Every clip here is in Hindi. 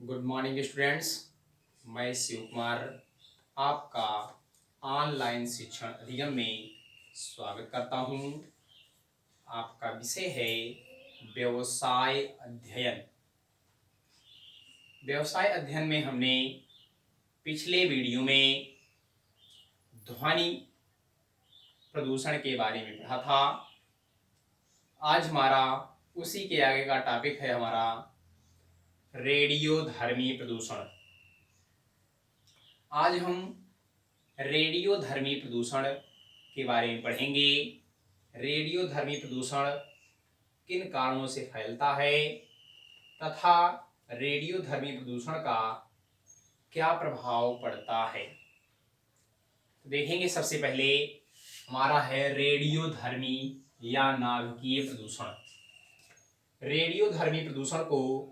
Good morning students. मैं शिव कुमार आपका ऑनलाइन शिक्षण अधिगम में स्वागत करता हूं। आपका विषय है व्यवसाय अध्ययन। व्यवसाय अध्ययन में हमने पिछले वीडियो में ध्वनि प्रदूषण के बारे में पढ़ा था। आज हमारा उसी के आगे का टॉपिक है हमारा रेडियोधर्मी प्रदूषण। आज हम रेडियोधर्मी प्रदूषण के बारे में पढ़ेंगे। रेडियोधर्मी प्रदूषण किन कारणों से फैलता है तथा रेडियोधर्मी प्रदूषण का क्या प्रभाव पड़ता है। तो देखेंगे, सबसे पहले हमारा है रेडियोधर्मी या नाभिकीय प्रदूषण। रेडियोधर्मी प्रदूषण को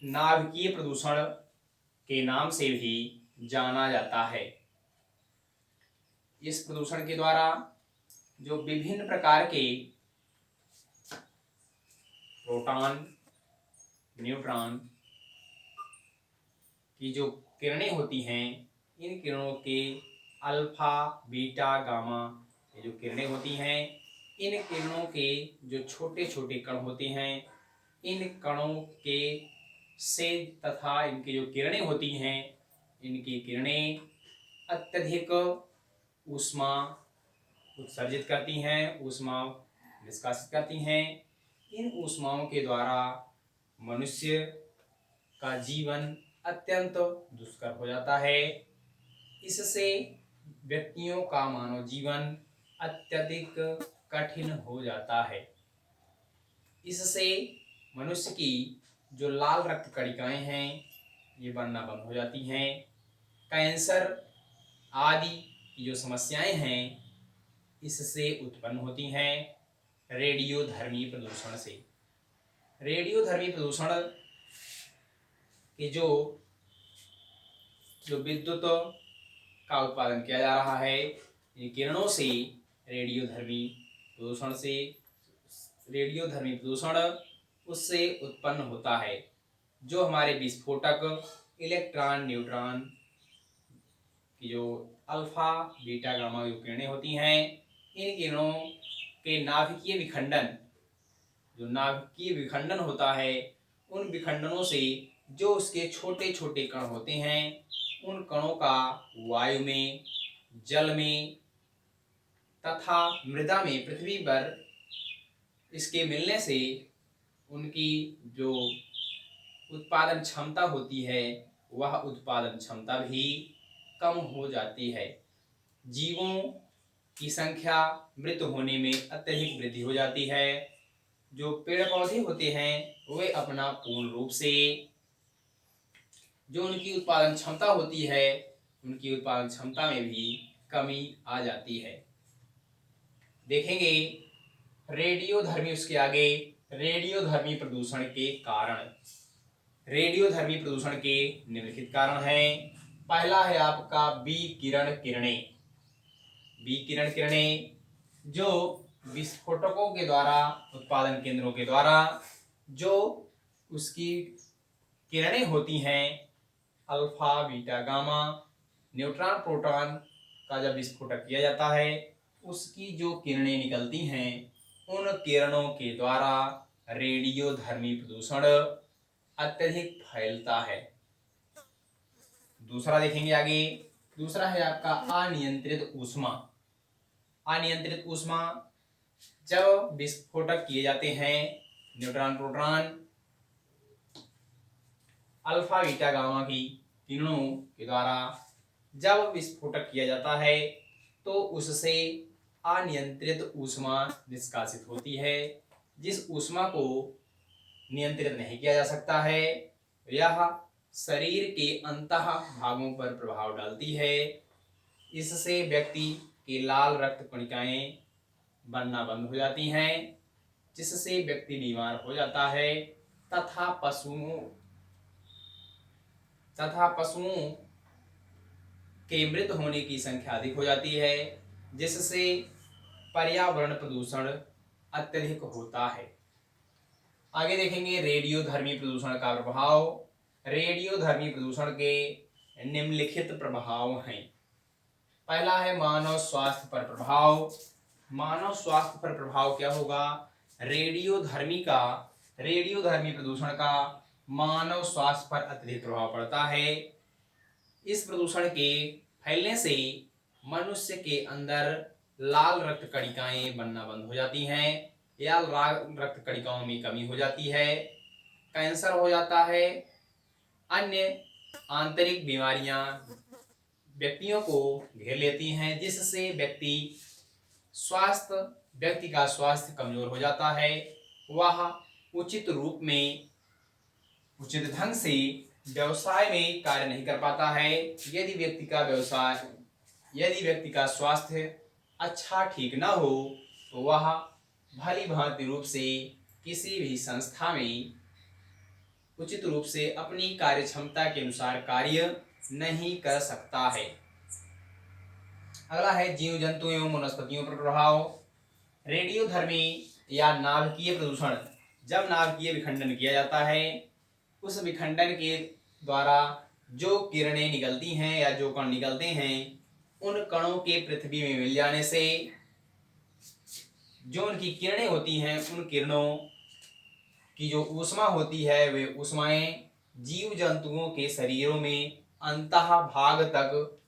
नाभिकीय प्रदूषण के नाम से भी जाना जाता है। इस प्रदूषण के द्वारा जो विभिन्न प्रकार के प्रोटॉन, न्यूट्रॉन की जो किरणें होती हैं, इन किरणों के अल्फा, बीटा, गामा ये जो किरणें होती हैं, इन किरणों के जो छोटे छोटे कण होते हैं, इन कणों के से तथा इनकी जो किरणें होती हैं, इनकी किरणें अत्यधिक ऊष्मा उत्सर्जित करती हैं, ऊष्मा निष्कासित करती हैं। इन ऊष्माओं के द्वारा मनुष्य का जीवन अत्यंत दुष्कर हो जाता है। इससे व्यक्तियों का मानव जीवन अत्यधिक कठिन हो जाता है। इससे मनुष्य की जो लाल रक्त कणिकाएं हैं ये बनना बंद हो जाती हैं। कैंसर आदि की जो समस्याएं हैं इससे उत्पन्न होती हैं रेडियोधर्मी प्रदूषण से। रेडियोधर्मी प्रदूषण के जो विद्युत का उत्पादन किया जा रहा है, इन किरणों से रेडियोधर्मी प्रदूषण उससे उत्पन्न होता है। जो हमारे विस्फोटक इलेक्ट्रॉन, न्यूट्रॉन की जो अल्फा, बीटा, गामा की किरणें होती हैं, इन किरणों के नाभिकीय विखंडन होता है। उन विखंडनों से जो उसके छोटे छोटे कण होते हैं, उन कणों का वायु में, जल में तथा मृदा में, पृथ्वी पर इसके मिलने से उनकी जो उत्पादन क्षमता होती है वह उत्पादन क्षमता भी कम हो जाती है। जीवों की संख्या मृत होने में अत्यधिक वृद्धि हो जाती है। जो पेड़ पौधे होते हैं वे अपना पूर्ण रूप से जो उनकी उत्पादन क्षमता होती है, उनकी उत्पादन क्षमता में भी कमी आ जाती है। देखेंगे रेडियोधर्मी, उसके आगे रेडियोधर्मी प्रदूषण के कारण। रेडियोधर्मी प्रदूषण के निम्नलिखित कारण हैं। पहला है आपका विकिरण किरणें। विकिरण किरणें जो विस्फोटकों के द्वारा, उत्पादन केंद्रों के द्वारा जो उसकी किरणें होती हैं, alpha, beta, gamma, neutron, proton का जब विस्फोटक किया जाता है, उसकी जो किरणें निकलती हैं, उन किरणों के द्वारा रेडियोधर्मी प्रदूषण अत्यधिक फैलता है। दूसरा देखेंगे आगे, दूसरा है आपका अनियंत्रित ऊष्मा। अनियंत्रित ऊष्मा जब विस्फोटक किए जाते हैं, neutron, proton, alpha, beta, gamma की किरणों के द्वारा जब विस्फोटक किया जाता है तो उससे अनियंत्रित ऊष्मा निष्कासित होती है। जिस ऊष्मा को नियंत्रित नहीं किया जा सकता है, यह शरीर के अंतः भागों पर प्रभाव डालती है। इससे व्यक्ति की लाल रक्त कणिकाएं बनना बंद हो जाती हैं, जिससे व्यक्ति बीमार हो जाता है तथा पशुओं के मृत होने की संख्या अधिक हो जाती है, जिससे पर्यावरण प्रदूषण अत्यधिक होता है। आगे देखेंगे रेडियोधर्मी प्रदूषण का प्रभाव। रेडियोधर्मी प्रदूषण के निम्नलिखित प्रभाव हैं। पहला है मानव स्वास्थ्य पर प्रभाव। मानव स्वास्थ्य पर प्रभाव क्या होगा? रेडियोधर्मी प्रदूषण का मानव स्वास्थ्य पर अत्यधिक प्रभाव पड़ता है। इस प्रदूषण के फैलने से मनुष्य के अंदर लाल रक्त कणिकाएं बनना बंद हो जाती हैं या लाल रक्त कणिकाओं में कमी हो जाती है, कैंसर हो जाता है, अन्य आंतरिक बीमारियां व्यक्तियों को घेर लेती हैं, जिससे व्यक्ति का स्वास्थ्य कमजोर हो जाता है। वह उचित ढंग से व्यवसाय में कार्य नहीं कर पाता है। यदि व्यक्ति का स्वास्थ्य अच्छा ठीक ना हो तो वह भली भांति रूप से किसी भी संस्था में उचित रूप से अपनी कार्य क्षमता के अनुसार कार्य नहीं कर सकता है। अगला है जीव जंतु एवं वनस्पतियों पर प्रभाव। रेडियोधर्मी या नाभिकीय प्रदूषण, जब नाभिकीय विखंडन किया जाता है, उस विखंडन के द्वारा जो किरणें निकलती हैं या जो कण निकलते हैं, उन कणों के पृथ्वी में मिल जाने से जो उनकी किरणें होती हैं, उन किरणों की जो ऊष्मा होती है, वे ऊष्माएं जीव जंतुओं के शरीरों में अंतः भाग तक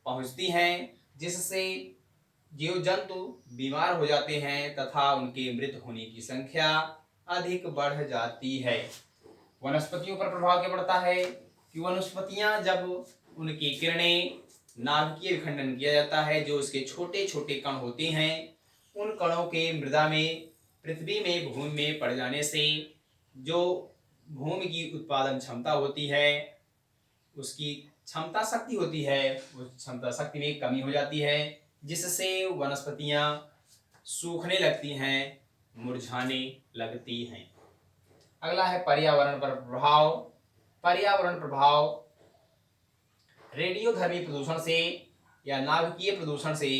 पहुंचती हैं, जिससे जीव जंतु बीमार हो जाते हैं तथा उनके मृत होने की संख्या अधिक बढ़ जाती है। वनस्पतियों पर प्रभाव क्या पड़ता है कि वनस्पतियां जब उनकी किरणें नाभिकीय विखंडन किया जाता है, जो उसके छोटे छोटे कण होते हैं, उन कणों के मृदा में पृथ्वी में भूमि में पड़ जाने से जो भूमि की उत्पादन क्षमता होती है, उसकी क्षमता शक्ति होती है, उस क्षमता शक्ति में कमी हो जाती है, जिससे वनस्पतियां सूखने लगती हैं, मुरझाने लगती हैं। अगला है पर्यावरण पर प्रभाव। पर्यावरण प्रभाव रेडियोधर्मी प्रदूषण से या नाभिकीय प्रदूषण से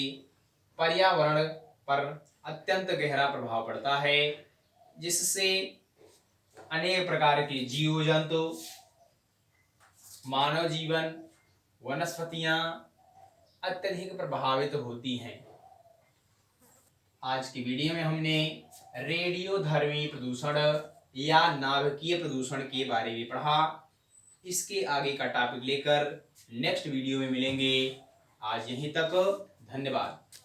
पर्यावरण पर अत्यंत गहरा प्रभाव पड़ता है, जिससे अनेक प्रकार के जीव जंतु, मानव जीवन, वनस्पतियां अत्यधिक प्रभावित होती हैं। आज की वीडियो में हमने रेडियोधर्मी प्रदूषण या नाभिकीय प्रदूषण के बारे में पढ़ा। इसके आगे का टॉपिक लेकर नेक्स्ट वीडियो में मिलेंगे। आज यहीं तक, धन्यवाद।